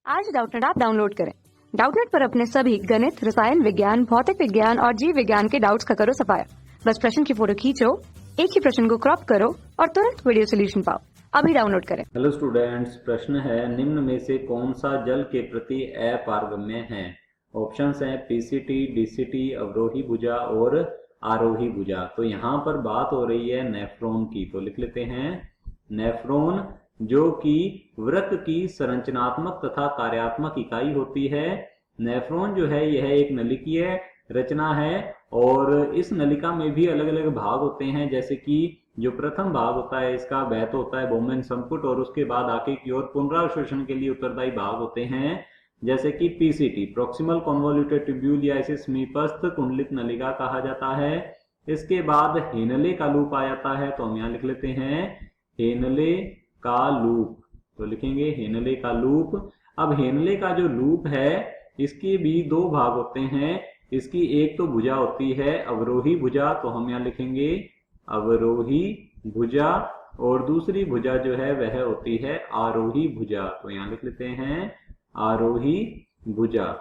आज Doubtnut app download करें। Doubtnut पर अपने सभी गणित, रसायन विज्ञान, भौतिक विज्ञान और जीव विज्ञान के डाउट्स का करो सफाया। बस प्रश्न की फोटो खींचो, एक ही प्रश्न को क्रॉप करो और तुरंत वीडियो सोल्यूशन पाओ। अभी डाउनलोड करें। हेलो स्टूडेंट्स, प्रश्न है निम्न में से कौन सा जल के प्रति अपारगम्य है। ऑप्शंस हैं पीसीटी, डीसीटी, अवरोही भुजा और आरोही भुजा। तो यहाँ पर बात हो रही है नेफ्रॉन की, तो लिख लेते हैं नेफ्रॉन, जो कि वृक्क की संरचनात्मक तथा कार्यात्मक इकाई होती है। नेफ्रॉन जो है यह एक नलिकीय रचना है और इस नलिका में भी अलग अलग भाग होते हैं, जैसे कि जो प्रथम भाग होता है इसका वह तो होता है बोमेन संपुट, और उसके बाद आगे की ओर पुनरावशोषण के लिए उत्तरदायी भाग होते हैं, जैसे कि पीसीटी प्रॉक्सिमल कॉन्वोल्यूटेड ट्यूब्यूल या इसे समीपस्थ कुंडलित नलिका कहा जाता है। इसके बाद हेनले का लूप आ जाता है, तो हम यहाँ लिख लेते हैं हेनले का लूप, तो लिखेंगे हेनले का लूप। अब हेनले का जो लूप है इसके भी दो भाग होते हैं। इसकी एक तो भुजा होती है अवरोही भुजा, तो हम यहाँ लिखेंगे अवरोही भुजा, और दूसरी भुजा जो है वह होती है आरोही भुजा, तो यहाँ लिख लेते हैं आरोही भुजा।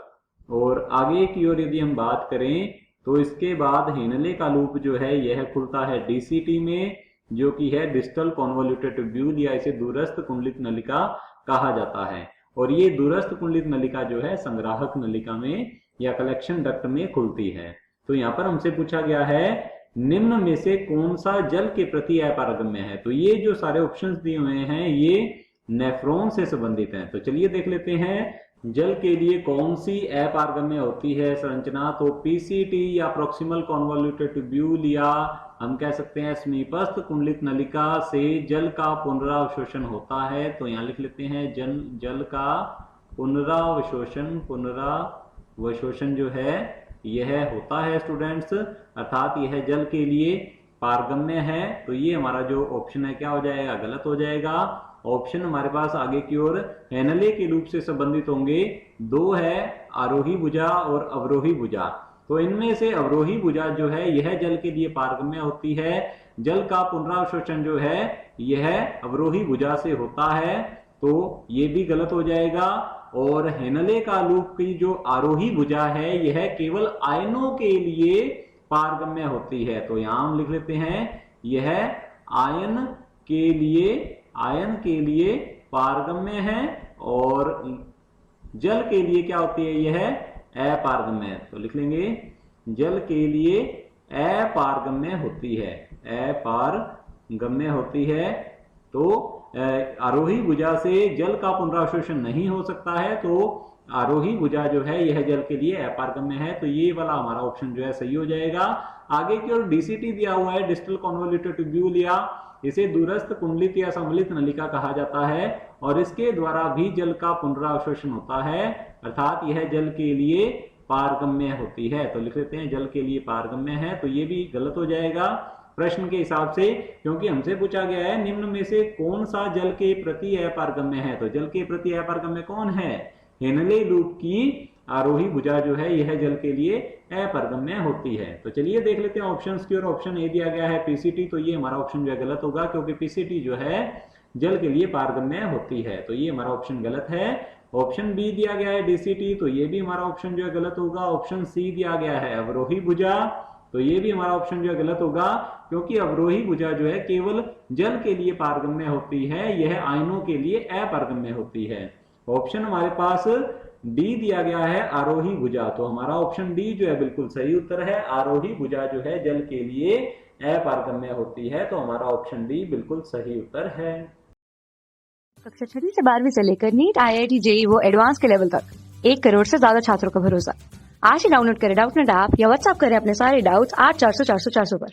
और आगे की ओर यदि हम बात करें तो इसके बाद हेनले का लूप जो है यह खुलता है डीसीटी में, जो कि है डिस्टल कॉन्वोल्यूटेड ट्यूब्यूल या इसे दूरस्थ कुंडलित नलिका कहा जाता है। और ये दूरस्थ कुंडलित नलिका जो है संग्राहक नलिका में या कलेक्शन डक्ट में खुलती है। तो यहाँ पर हमसे पूछा गया है निम्न में से कौन सा जल के प्रति अपारगम्य है। तो ये जो सारे ऑप्शंस दिए हुए हैं ये नेफ्रॉन से संबंधित हैं। तो चलिए देख लेते हैं जल के लिए कौन सी अपारगम्य होती है संरचना। तो पीसीटी या प्रॉक्सिमल कॉन्वोल्यूटेड ट्यूब्यूल या हम कह सकते हैं समीपस्थ कुंडलित नलिका से जल का पुनरावशोषण होता है, तो यहाँ लिख लेते हैं जल का पुनरावशोषण जो है यह होता है स्टूडेंट्स, अर्थात यह जल के लिए पारगम्य है। तो ये हमारा जो ऑप्शन है क्या हो जाएगा, गलत हो जाएगा। ऑप्शन हमारे पास आगे की ओर हेनले के लूप से संबंधित होंगे, दो है आरोही भुजा और अवरोही भुजा। तो इनमें से अवरोही भुजा जो है यह जल के लिए पारगम्य होती है। जल का पुनरावशोषण जो है यह अवरोही भुजा से होता है, तो ये भी गलत हो जाएगा। और हेनले का लूप की जो आरोही भुजा है यह केवल आयनों के लिए पारगम्य होती है, तो यहां हम लिख लेते हैं यह आयन के लिए पारगम्य है और जल के लिए क्या होती है, यह अपारगम्य है। तो लिख लेंगे जल के लिए अपारगम्य होती है, अपारगम्य होती है। तो आरोही भुजा से जल का पुनरावशोषण नहीं हो सकता है, तो आरोही भुजा जो है यह जल के लिए अपारगम्य है। तो ये वाला हमारा ऑप्शन जो है सही हो जाएगा। आगे की ओर डीसीटी दिया हुआ है डिस्टल कॉन्वोल्यूटेड ट्यूब्यूल या इसे दूरस्थ कुंडलित या सम्मिलित नलिका कहा जाता है, और इसके द्वारा भी जल का पुनरावशोषण होता है, अर्थात यह जल के लिए पारगम्य होती है। तो लिख लेते हैं जल के लिए पारगम्य है, तो ये भी गलत हो जाएगा प्रश्न के हिसाब से, क्योंकि हमसे पूछा गया है निम्न में से कौन सा जल के प्रति अपारगम्य है। तो जल के प्रति अपारगम्य कौन है, हेनले लूप की आरोही भुजा जो है यह जल के लिए अपारगम्य होती है। तो चलिए देख लेते हैं ऑप्शंस की, और ऑप्शन ए दिया गया है पीसीटी, तो ये हमारा ऑप्शन जो है गलत होगा, क्योंकि पीसीटी जो है जल के लिए पारगम्य होती है, तो ये हमारा ऑप्शन गलत है। ऑप्शन बी दिया गया है डीसीटी, तो ये भी हमारा ऑप्शन जो है गलत होगा। ऑप्शन सी दिया गया है अवरोही भुजा, तो ये भी हमारा ऑप्शन जो है गलत होगा, क्योंकि अवरोही भुजा जो है केवल जल के लिए पारगम्य होती है, यह आयनों के लिए अपारगम्य होती है। ऑप्शन हमारे पास डी दिया गया है आरोही भुजा, तो हमारा ऑप्शन डी जो है बिल्कुल सही उत्तर है। आरोही भुजा जो है जल के लिए अपारगम्य होती है, तो हमारा ऑप्शन डी बिल्कुल सही उत्तर है। कक्षा 6 से 12वीं से लेकर नीट, IIT, JEE वो एडवांस के लेवल तक 1 करोड़ से ज्यादा छात्रों का भरोसा। आज ही डाउनलोड करें डाउटनेट ऐप या व्हाट्सएप करें अपने सारे डाउट्स 8400 400 400 पर।